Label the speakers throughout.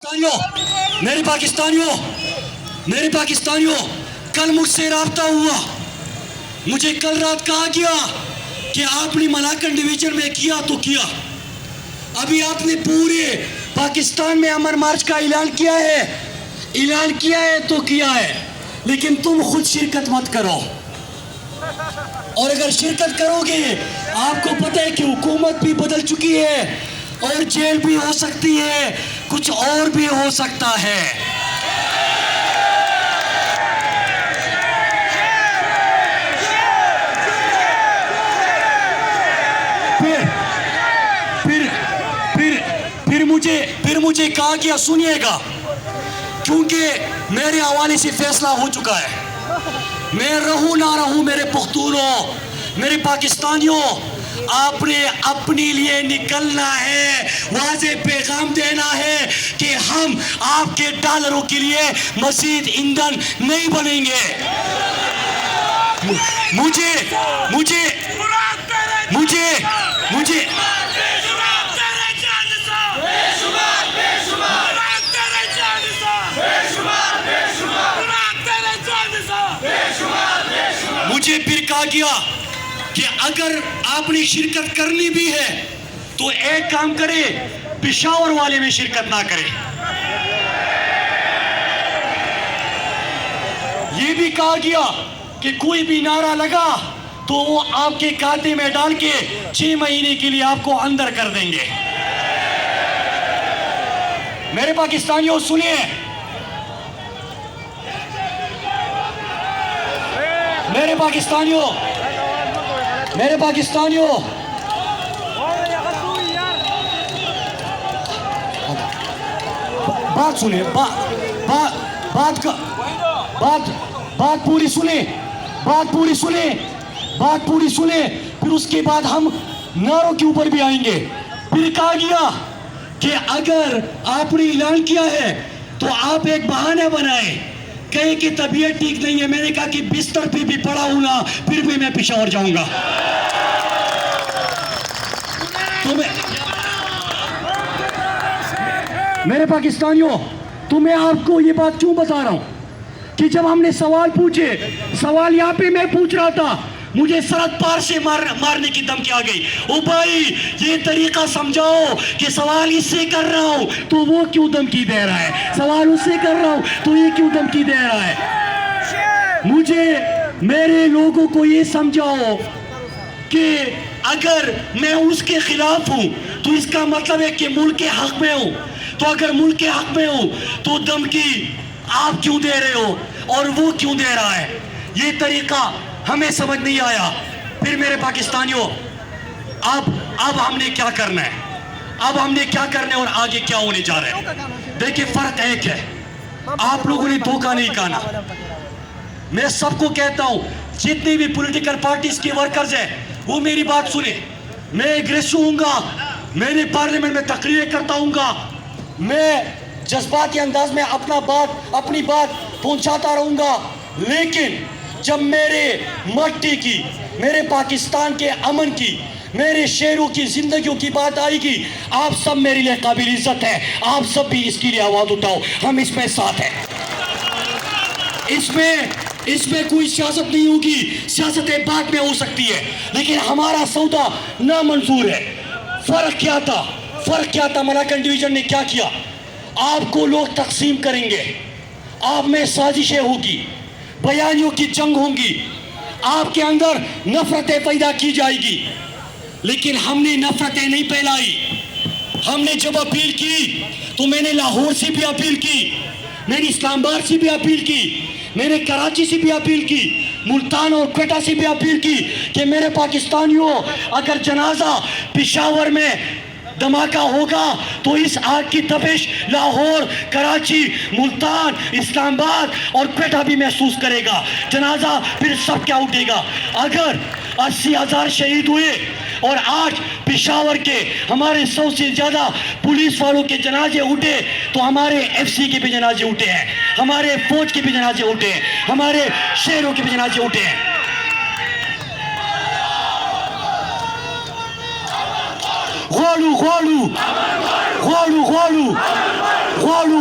Speaker 1: मेरे पाकिस्तानियों, कल मुझसे राब्ता हुआ। मुझे कल रात कहा गया कि आपने मलाकन डिवीजन में किया तो किया, अभी आपने पूरे पाकिस्तान में अमर मार्च का ऐलान किया है तो किया है, लेकिन तुम खुद शिरकत मत करो। और अगर शिरकत करोगे, आपको पता है कि हुकूमत भी बदल चुकी है और जेल भी हो सकती है, कुछ और भी हो सकता है। फिर मुझे कहा गया, सुनिएगा, क्योंकि मेरे हवाले से फैसला हो चुका है, मैं रहूं ना रहूं, मेरे पुख्तूनों, मेरे पाकिस्तानियों, आपने अपने लिए निकलना है, वाज़े पैगाम देना है कि हम आपके डॉलरों के लिए मज़ीद ईंधन नहीं बनेंगे। मुझे मुझे मुझे मुझे मुझे फिर कहा गया कि अगर आपने शिरकत करनी भी है तो एक काम करे, पेशावर वाले में शिरकत ना करे। ये भी कहा गया कि कोई भी नारा लगा तो वो आपके खाते में डाल के 6 महीने के लिए आपको अंदर कर देंगे। मेरे पाकिस्तानियों सुनिए, मेरे पाकिस्तानियों, बात सुने, बात पूरी सुने, फिर उसके बाद हम नारों के ऊपर भी आएंगे। फिर कहा गया कि अगर आपने ऐलान किया है तो आप एक बहाना बनाए, कहे कि तबीयत ठीक नहीं है। मैंने कहा कि बिस्तर पे भी पड़ा हूं ना, फिर भी मैं पेशावर जाऊंगा। तो मेरे पाकिस्तानियों, तो मैं आपको ये बात क्यों बता रहा हूं कि जब हमने सवाल पूछे, सवाल यहाँ पे मैं पूछ रहा था, मुझे सरहद पार से मारने की धमकी आ गई। ओ भाई, ये तरीका समझाओ कि सवाल इससे कर रहा हूं तो वो क्यों धमकी दे रहा है, सवाल उससे कर रहा हूं तो ये क्यों धमकी दे रहा है। मुझे, मेरे लोगों को ये समझाओ कि अगर मैं उसके खिलाफ हूं तो इसका मतलब है कि मुल्क के हक में हूं। तो अगर मुल्क के हक में हूं तो धमकी आप क्यों दे रहे हो और वो क्यों दे रहा है, ये तरीका हमें समझ नहीं आया। फिर मेरे पाकिस्तानियों, अब हमने क्या करना है, और आगे क्या होने जा रहा है। देखिए, फर्क एक है, आप लोगों ने धोखा नहीं खाना। मैं सबको कहता हूं, जितनी भी पॉलिटिकल पार्टीज के वर्कर्स हैं, वो मेरी बात सुने। मैं एग्रेसिव हूँगा, मैंने पार्लियामेंट में तकरीरें करता हूँगा, मैं जज्बाती अंदाज में अपनी बात पहुँचाता रहूँगा, लेकिन जब मेरे मट्टी की, मेरे पाकिस्तान के अमन की, मेरे शेरों की जिंदगियों की बात आएगी, आप सब मेरे लिए काबिल इज्जत है। आप सब भी इसके लिए आवाज उठाओ, हम इसमें साथ हैं। इसमें कोई सियासत नहीं होगी, सियासतें बाद में हो सकती है, लेकिन हमारा सौदा ना मंजूर है। फर्क क्या था, मलाकन डिवीजन ने क्या किया, आपको लोग तकसीम करेंगे, आप में साजिशें होगी, बयानियों की जंग होंगी, आपके अंदर नफरतें पैदा की जाएगी, लेकिन हमने नफरतें नहीं फैलाई। हमने जब अपील की तो मैंने लाहौर से भी अपील की, मैंने इस्लामाबाद से भी अपील की, मैंने कराची से भी अपील की, मुल्तान और क्वेटा से भी अपील की कि मेरे पाकिस्तानियों, अगर जनाजा पेशावर में धमाका होगा तो इस आग की तपिश लाहौर, कराची, मुल्तान, इस्लामाबाद और क्वेटा भी महसूस करेगा। जनाजा फिर सब क्या उठेगा। अगर 80,000 शहीद हुए और आज पेशावर के हमारे 100 से ज़्यादा पुलिस वालों के जनाजे उठे, तो हमारे FC के भी जनाजे उठे हैं, हमारे फौज के भी जनाजे उठे हैं, हमारे शहरों के भी जनाजे उठे हैं। Golu, golu, golu, golu, golu,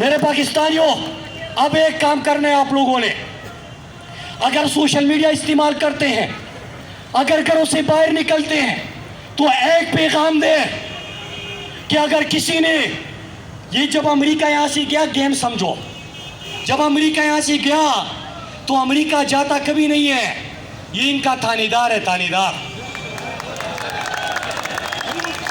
Speaker 1: मेरे पाकिस्तानियों अब एक काम करना है आप लोगों ने अगर सोशल मीडिया इस्तेमाल करते हैं अगर घरों से बाहर निकलते हैं तो एक पैगाम दे कि अगर किसी ने ये जब अमेरिका यहाँ से गया गेम समझो जब अमेरिका यहाँ से गया तो अमेरिका जाता कभी नहीं है ये इनका थानेदार है थानेदार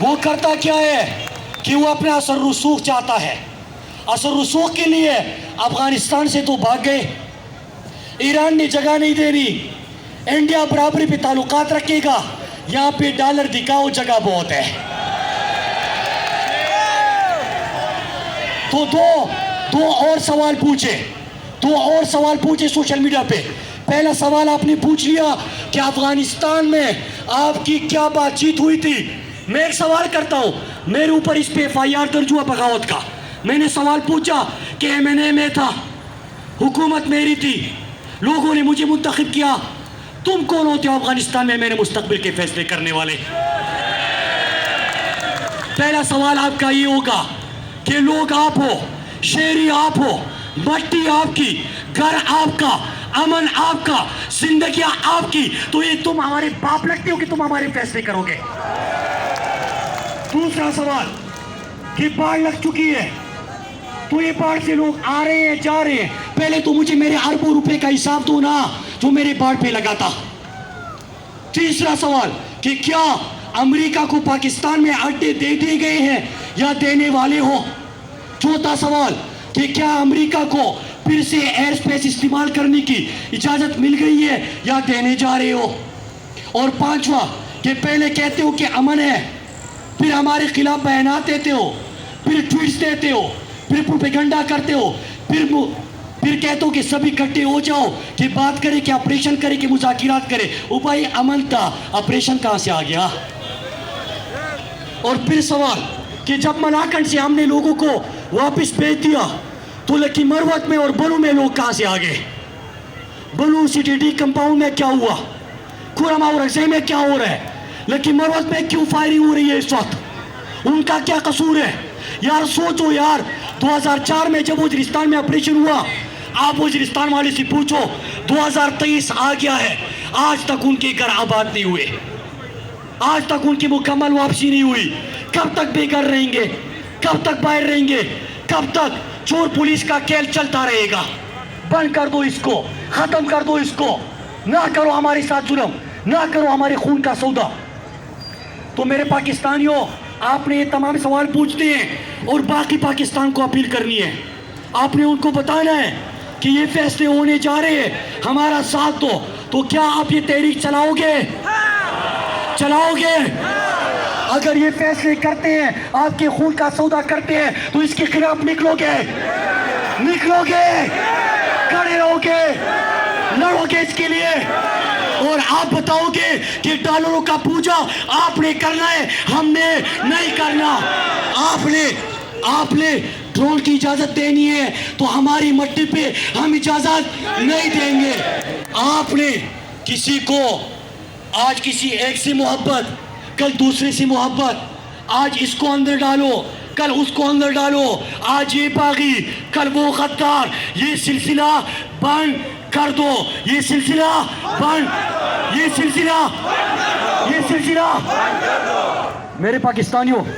Speaker 1: वो करता क्या है कि वो अपना असर रसूख चाहता है असर रसूख के लिए अफगानिस्तान से तो भाग गए ईरान ने जगह नहीं देनी इंडिया बराबरी पे ताल्लुकात रखेगा यहाँ पे डॉलर दिखाओ जगह बहुत है तो दो और सवाल पूछे सोशल मीडिया पे पहला सवाल आपने पूछ लिया कि अफगानिस्तान में आपकी क्या बातचीत हुई थी मैं एक सवाल करता हूँ मेरे ऊपर इस पे FIR दर्ज हुआ बगावत का मैंने सवाल पूछा कि MNA में था हुकूमत मेरी थी लोगों ने मुझे मुंतखब किया तुम कौन होते हो अफगानिस्तान में मेरे मुस्तकबिल के फैसले करने वाले पहला सवाल आपका ये होगा कि लोग आप हो शहरी आप हो मट्टी आपकी घर आपका अमन आपका जिंदगियां आपकी तो ये तुम हमारे बाप लगते हो कि तुम हमारे फैसले करोगे दूसरा सवाल कि बाढ़ लग चुकी है तो ये बाढ़ से लोग आ रहे हैं जा रहे हैं पहले तो मुझे मेरे अरबों रुपए का हिसाब दो ना जो मेरे बाढ़ पे लगा था तीसरा सवाल कि क्या अमेरिका को पाकिस्तान में अड्डे दे दिए गए हैं या देने वाले हो चौथा सवाल कि क्या अमेरिका को फिर से एयर स्पेस इस्तेमाल करने की इजाज़त मिल गई है या देने जा रहे हो और पांचवा कि पहले कहते हो कि अमन है फिर हमारे खिलाफ बयानात देते हो फिर ट्वीट्स देते हो फिर प्रोपेगेंडा करते हो फिर कहते हो कि सभी इकट्ठे हो जाओ कि बात करें कि ऑपरेशन करें कि मुज़ाकिरात करें ओ भाई अमन था ऑपरेशन कहाँ से आ गया और फिर सवाल कि जब मलाकंड से हमने लोगों को वापस भेज दिया तो लकी मरवत में और बनू में लोग कहाँ से आ गए बनू CTD कंपाउंड में क्या हुआ खुरम और रज़े में क्या हो रहा है लकी मरवत में क्यों फायरिंग हो रही है इस वक्त उनका क्या कसूर है यार सोचो यार 2004 में जब वज़ीरिस्तान में ऑपरेशन हुआ आप वज़ीरिस्तान वाले से पूछो 2023 आ गया है आज तक उनके घर आबाद नहीं हुए आज तक उनकी मुकम्मल वापसी नहीं हुई कब तक बेघर रहेंगे कब तक बाहर रहेंगे कब तक चोर पुलिस का खेल चलता रहेगा बंद कर दो इसको खत्म कर दो इसको ना करो हमारे साथ जुल्म ना करो हमारे खून का सौदा तो मेरे पाकिस्तानियों आपने ये तमाम सवाल पूछते हैं और बाकी पाकिस्तान को अपील करनी है आपने उनको बताना है कि ये फैसले होने जा रहे हैं हमारा साथ दो तो क्या आप ये तहरीक चलाओगे अगर ये फैसले करते हैं आपके खून का सौदा करते हैं तो इसके खिलाफ निकलोगे खड़े रहोगे लड़ोगे इसके लिए और आप बताओगे कि डॉलरों का पूजा आपने करना है हमने नहीं करना आपने ड्रोन की इजाजत देनी है तो हमारी मट्टी पे हम इजाजत नहीं देंगे आपने किसी को आज किसी एक से मोहब्बत कल दूसरे से मोहब्बत आज इसको अंदर डालो कल उसको अंदर डालो आज ये बागी कल वो गद्दार ये सिलसिला बंद कर दो ये सिलसिला बंद ये सिलसिला मेरे पाकिस्तानियों